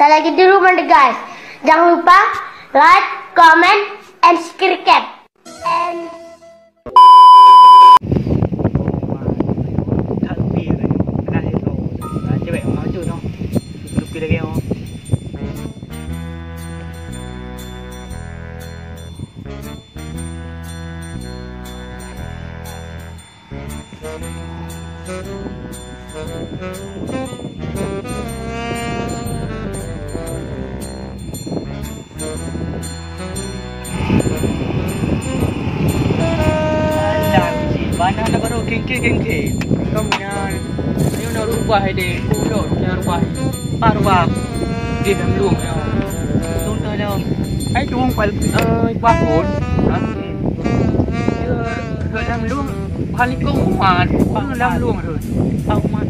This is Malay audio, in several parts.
Saya lagi di rumah deh guys. Jangan lupa like, comment, and subscribe. And Mana nak baru kengke. Kamu ni nak rubah deh. Kulo nak rubah. Pak rubah. Dia dalam luang ya. Tuntai dah. Ai luang pal bahon. Dia dalam luang. Paling kau umat. Pak dalam luang tu. Pak umat.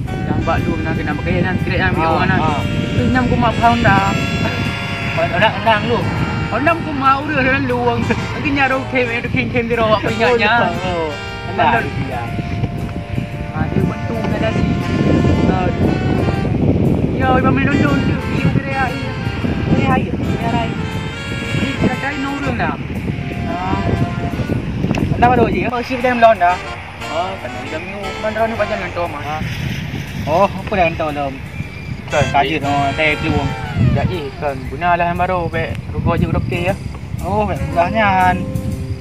Yang bak luang nak kena pakai nan kira yang biar orang nak. Nyam ku mak pound dah. Orang luang. Orang ku mau dia dalam luang. Lagi nyaro kem di rawak punyanya. Ada dia. Dia bentuk ada si. Ya, ibu minum dulu. Ibu berea. Berea. Ini kita cari nurung dah. Anda baru je. Masih dalam lon dah. Kena dalam ni bandar ni baca lentau mah. Apa dah lentau dalam? Kaji tu, saya keluar. Jadi kan, guna lah yang baru. Rugo je okey ya. Bagahnya.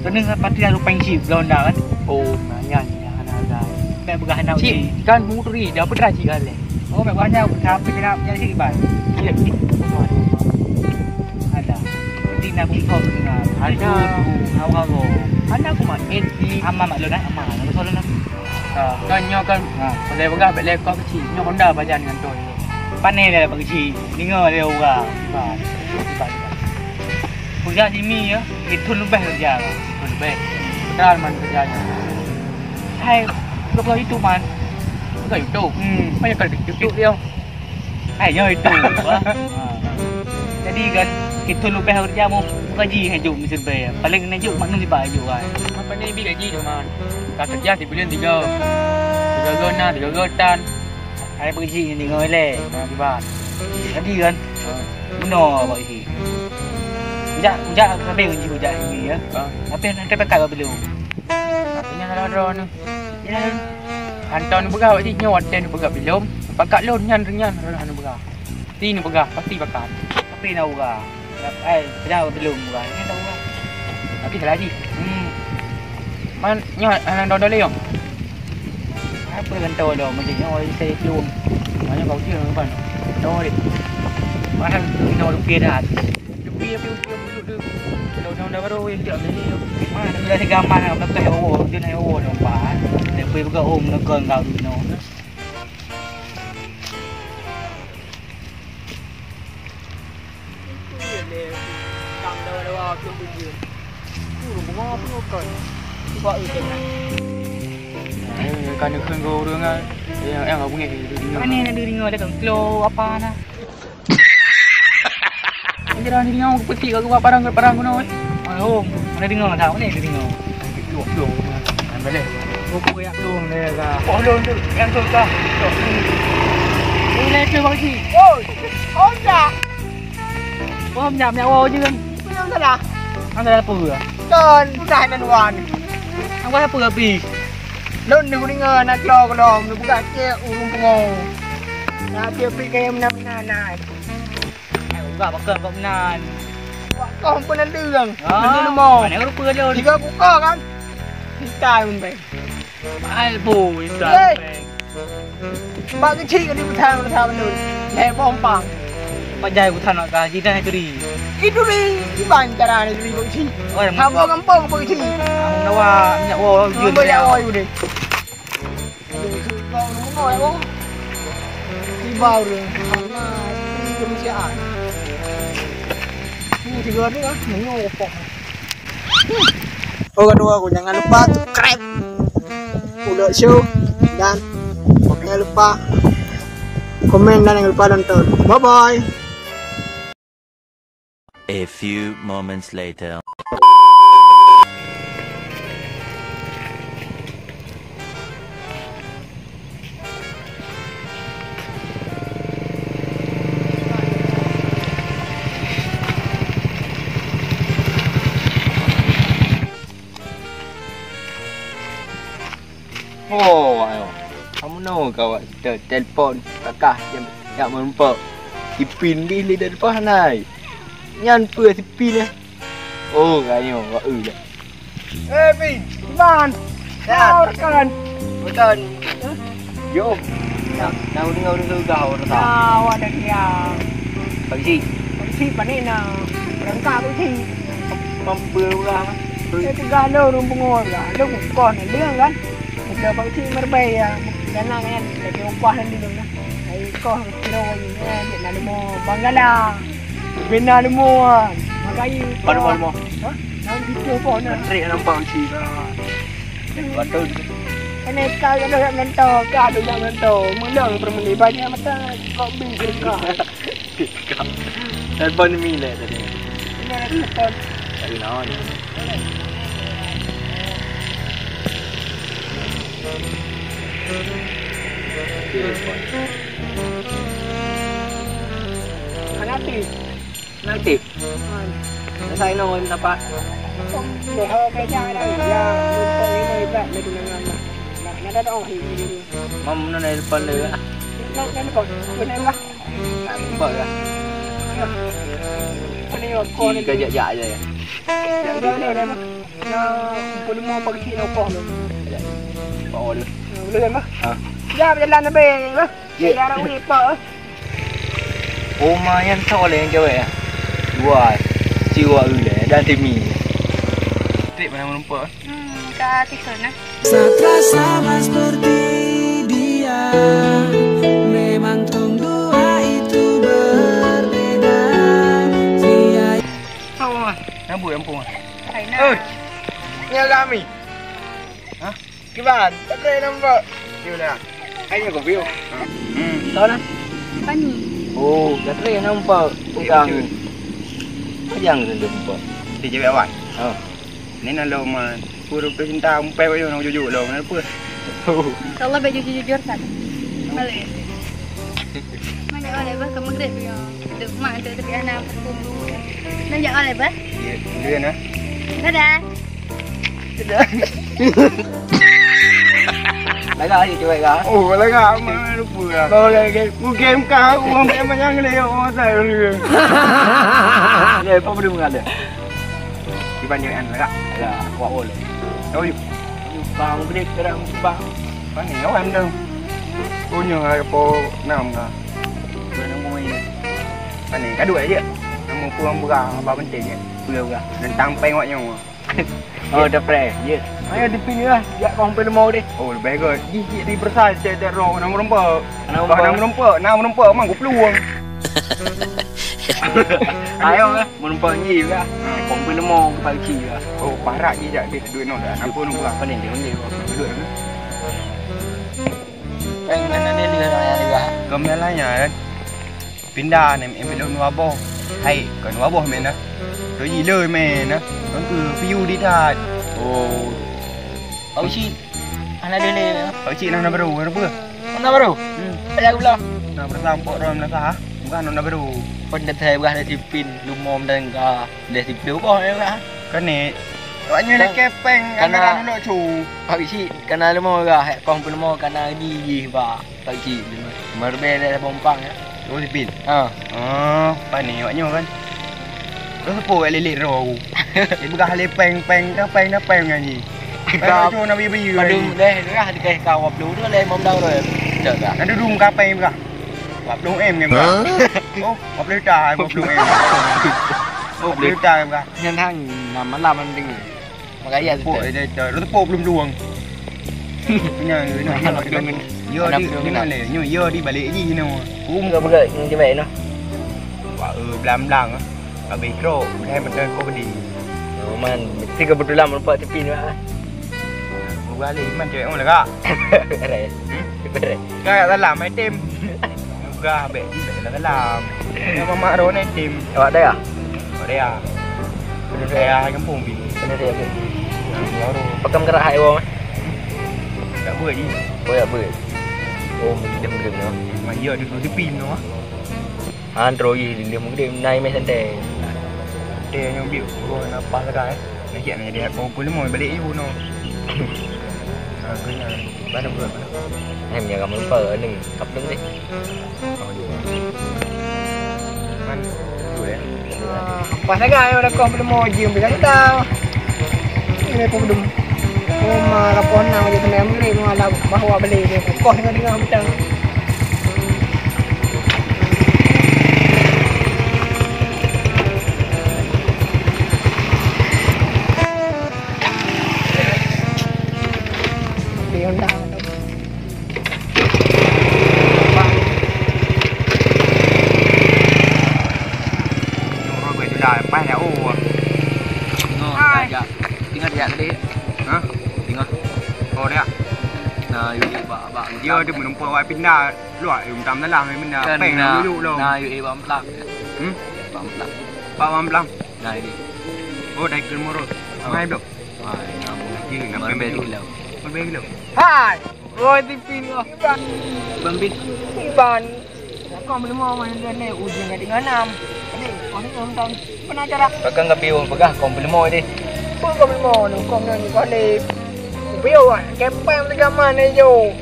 Kena patria rupang chip lon dah kan. Nanya ada. Mek begah nak chip kan mutri dah pedra cik kali. Mek banyak tapi kena jadi sikit ban. Ya. Ada. Di nak buka dengan. Ada. Hawa-hawa. Ada aku mak NT amma mak lona amma. Betul lona. Kan kan. Kalau begah bek lekor kecil. Nyo Honda bajan dengan tu. Panel dah kecil. Dengar dia orang. Kerja sini ya. Itu lebih kerja. Lebih. Betul man kerjanya. Hai, kalau itu man, kalau itu, banyak kali itu dia. Hanya itu. Jadi kan, kita lebih kerja mau gaji hidup mesti bayar. Paling kena hidup maknum dibayar juga. Apa ni lebih gaji tu man? Kalau kerja di bulan 3 gona, 3 gotan. Hai gaji ni ngoi le, dibayar. Jadi kan, benar apa isi? Ujak sampai gaji ujak ini ya. Tapi nanti pakai belum. Artinya ada drone. Ya. Hantar ni begah wak nyot dan begah belum. Pakat lon nyan anu begah. Ti ni begah pasti pakat. Tapi nak begah. Dah belum begah. Ni tahu begah. Tapi dah lagi. Man nyot anak dole yo. Apa gantau dah macam nyot saya keluar. Banyak kau dia kan. Dole. Mahal ni rupiah dah. Rupiah kalau dah baru yang dia beli mana dah segaman nak pakai awak dia naik awak nampak dia pergi buka nak kau tu no kam dah tu dia tu bunga apa kan buat itu kan kan go dengan yang apa ni mana nak dengar dekat kilo apa nah Jangan dengar peti ke parang kuno. Mana dengar tahu ni dengar. Dua. Ambil. Buku yang tu ni ka. Lon tu yang tu ka. Ni tu bang si. Dah. Jam nyawa je kan. Belum dah. Anda apa ke? Kan dah nan wan. Angkat apa habis? Lon ni dengar nak kelom tu buka ke urung pengong. Nak dia pergi ke mana. Buka pakai pemnan. Kau pun ada orang. Mana mau? Mana rupa dia? Tiga buka kan. Kita pun baik. Albo kita. Pak kecil kan di hutan betul. Lebong pang. Pajai hutan nak gaji dah itu di. Itu di bantaran itu di kecil. Kampung kampung kecil. Nawa minyak wah jun. Minyak wah itu deh. Kau mau ya kau? Tiba orang. Ini kemanusiaan. Tiga ni kan, menyopok. Kedua aku jangan lupa subscribe, udah show dan jangan lupa komen dan jangan lupa nonton. Bye bye. A few moments later. Oh, ayo. Kamu tahu kau telefon kakak yang menumpuk sipin di depan nai. Nyan pua sipin Oh, kayo, wah dah. Pin, gimana? Sehat. Rekan. Betul. Yo. Nau dengar kau rasa. Awak dah dia. Pagi. Si panik na. Rangka aku si. Mampu lah. Itu galau rumpung orang. Ada bukan dia kan. Kita bagi merbai ya. Jangan kan. Lagi upah nanti dulu lah. Ai kau kira ni kan. Nak demo Bangala. Bina demo. Makai. Mana mau? Hah? Nak video pun nak. Trik nampak si lah. Betul. Ini kau ada yang mentor, kau ada yang mentor. Mula permuli banyak mata kau bingkir kau. Telefon ni lah tadi. Ini ada telefon. Tadi naon. Nanti. Saya naon dapat. Để hơi cái da đây da mình tới đây bạn mình đừng làm nó đã đau thì Mom nó này phân nữa. nó còn bên em á Bợ à. bên đây còn con Cái dạ dạ vậy. đây đây đây mà nó con mua bằng chi nó còn rồi Bỏ được. lên mà da bên lan nó bề đó da đâu đi bợ Ô mà nhân sao lên cho vậy. Wah. Jiwa udah dan timi. Trik mana menumpuk? Kak Tisona. Saat sama seperti dia, memang tong dua itu berbeda. Sia. Sao mà? Nó bụi em cùng à? Thấy nào? Nghe kami. Hả? Cái bạn, tất đây năm vợ. View này à? Anh là của view. Đó đó. Pani. Oh, tất đây năm vợ. Bukan. Yang jumpa. Di cewek awak. Ni nak lo mah pura cinta umpai ayo nak jujur lo kenapa? Kalau baju jujur kan. Balik. Mana oleh bah kamu gede dia. Duk mak tu tapi anak pun. Nak jak oleh bah? Dia nah. Dadah. Laga gì cewek kah? Oh, laga mah lupa lah. Kau lagi game kah? Uang macam yang ni orang saya ni. Dia apa belum ada? Dibanding an laga. Ya, kuat ol. Oh, Bang break terang bang. Pan ni awak ambil. Punya apa nam kah? Nak mau ini. Pan ni kadua aja. Nama puang berah apa penting je. Pulau berah. Dan tampai awak nyawa. Oh, dah pre. Yes. Ayo di sini lah. Ya kau ambil mau deh. Oh, bagus. Gigi di persai saya roh nama rumput. Nama rumput mang aku peluang. Ayo lah, menumpang ni juga. Kumpul lemong pagi lah. Oh, parak je jak dia duit no dah. Apa nunggu Apa ni dia ni? duit ni. Pengen ni dia juga. Kemelanya kan. Pindah ni em bị đông bò. Hay còn bò mẹ nè. Rồi gì lời mẹ nè. Nó cứ view đi thật. Oh, Oh si, anak dia ni. ở chị nào baru nó vừa. Mana baru? Ayah aku bilang. Nah, bersama pok rom lah sah. Bukan nó baru. Pendet saya bukan dari pin lumom dan dari piu boh ya kan. Cái này gọi như là kepeng Karena- kamera nó chủ. Pagi si, kena lemong juga. Kumpul lemong kena di ba. Pagi merbe dari bompang ya. Rồi thì pin. Ha. Phải này gọi nhau kan. Nó phụ lại lệ rồi. Thì bukan hal peng nó peng là gì? Nó cho nó bị bây giờ. Padung deh, dah di kai kau upload tu le mom dah rồi. Được ah. Nó đung cà peng cả. Gặp đúng em nghe cả. Ô, gặp lấy trà gặp đúng em. Ô, gặp lấy trà em cả. Nhân thang nằm làm ăn đừng. Makanya Phụ ở đây trời nó phụ lum luồng. Nhà người nó Nó đường mình. dơ đi đi nó lệ nhưng mà dơ đi bà lệ gì nào. Enggak berat như vậy nó. Wah, belam lang ah. Abi kro, hay mình đơn comedy. Man, mesti kebetulan melompat tepi ni lah. Bukan lagi man cewek mana kak? Berat. Berat. Kak tak làm hai tim. Bukan bệ gì bệ là cái làm. Nhưng mà mã đó này tim. Awak dah ah? Ở đây à? Đây à, hai cái phùng bị. Kena dia ke? Nó rồi. Pakam kerak hai wong. Đã bữa gì? Oh ya ber. Oh, dem-dem no. Mà giờ được cái pin nó. Andro yi dem dem nai mai sande. Đây nhau biểu rồi nó ba cái. Nó hiện này đẹp, cô cuối mồi bà lễ vô nó. Bắt đầu vừa. Em nhờ cảm ơn phở ở đừng cặp đứng đi. Man, đủ đấy. Pas agak ada kau belum mau jam bila kita. Ini pun belum. Mau rapon nak je kena beli mau ada bawa beli ni. Kau dengan macam. Dia Honda. Bay đã ô à? Tinggal dia tadi. Hah? Tinggal. Ô đấy à? Nah, yuk bak. Giờ thì mình không phải pindah loại chúng ta đã làm thì mình đã bèn nó dụ đâu. Nah, yuk bam plak. Bam plak. Bao băm lăng. Nah, ini. Ô đây cứ mua rồi. Mai được. Chứ đừng nằm bên đâu. Bên đâu. Hai. Rồi thì pin rồi. Bambit. Ban. Kau belum mau main ni ujungnya dengan 6. Jadi, kau ni nonton pernah cara. Pegang kapiu, pegang kompil moy deh. Pun kau belum mau ni, kau ni kau ni. Kapiu ah, kepem tiga mana jo.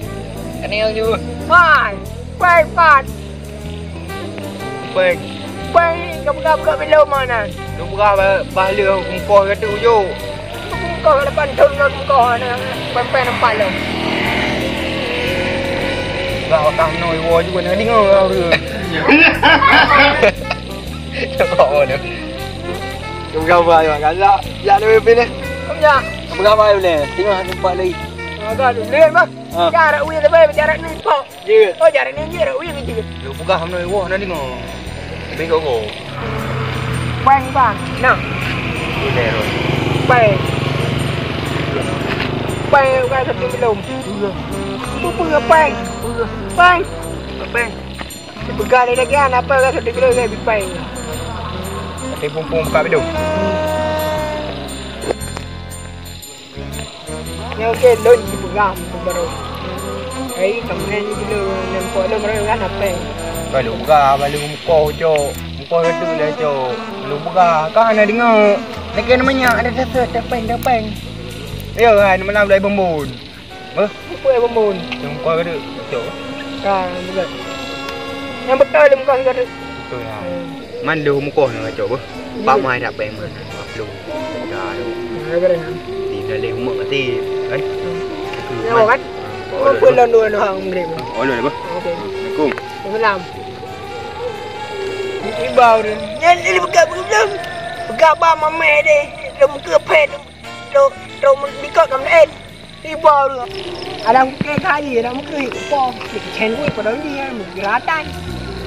Kan yang juga. Hai. Baik pat. Baik. Baik, kau belum mana. Lúc ra ba lừa cùng coi cái tự vô. Kau depan turun kau ni. Pem nampak lo. Vào cam nồi vô chứ quên nó đi ngờ rồi. Cho cậu được. Chúng ra vào mà cái dạ đi bên đây. Không nha. Chúng ra vào nè, tính là chúng đi. Kau lihat bang. Cara uya tapi cara ni kau. Gì? Kau cara ni je, uya ni je. Lúc ra hôm nay vô nó đi ngờ. Bên chỗ gỗ. Bang bang. Nah. Đi về rồi. Bang. Bang cái thật belum. Pupung bang. Bang. Bang. Dipegang lagi apa kan sudah kira lebih baik. Cái pung cả biết đủ. Nếu cái lớn dipegang baru. Ấy kemudian itu nampak lo mereka kan apa? Cái lúc ra ba lúc cho cái tự để cho lúc ra có hai này đi ngờ. Này kia nó mới nhả đây đập bang. Bây giờ này nó làm đây bông bùn. Vâng. Apa yang bangun? Chúng coi cái được chỗ. Bukan. Yang betul dia bukan kata. Tôi là man lưu một con là chỗ bơ. Bao mai đạp bèn mượn ngập lù. Đà đâu. Kata ni. Thì là lưu mượn cái gì đấy. Yang kan? Kau pun lalu orang beli. Ôi rồi bơ. Okey. Cùng. Dia malam. Ini bau ni. Ni bukan belum. Bukan ba mama dia. Dia muka pet. Dia dikot kat lain. Đi bò được. Adam kê khai gì đó, cứ hiểu bò, mình chén quỳ vào đó đi, mình rá tay.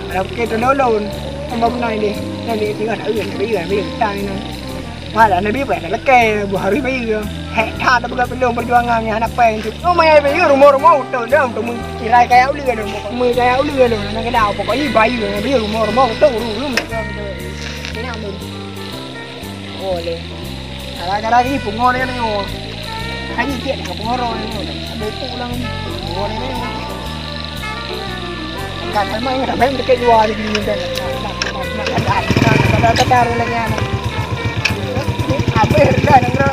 Adam kê cho nó lồn, con bông này đi chỉ cần ở gần bây giờ tay nữa. Mà là nó biết vậy là nó kê bữa hồi bây giờ hẹn tha nó bây giờ bên doang ngang nhà nó quen thì nó mày bây giờ rumor từ đó tụi mình chỉ lại cái áo lừa rồi, 10 cái áo lừa rồi, nó cái đào có gì bay rồi, bây giờ rumor từ đủ mình cái nào mình. Ôi lên. Cái gì cũng ngon đấy này. Hãy nhìn chuyện của con rồi đấy phụ lắm ngồi đấy cả cái mấy người thấy cái đùa thì nhìn đây là đặt rồi là nghe này à bây giờ đây nó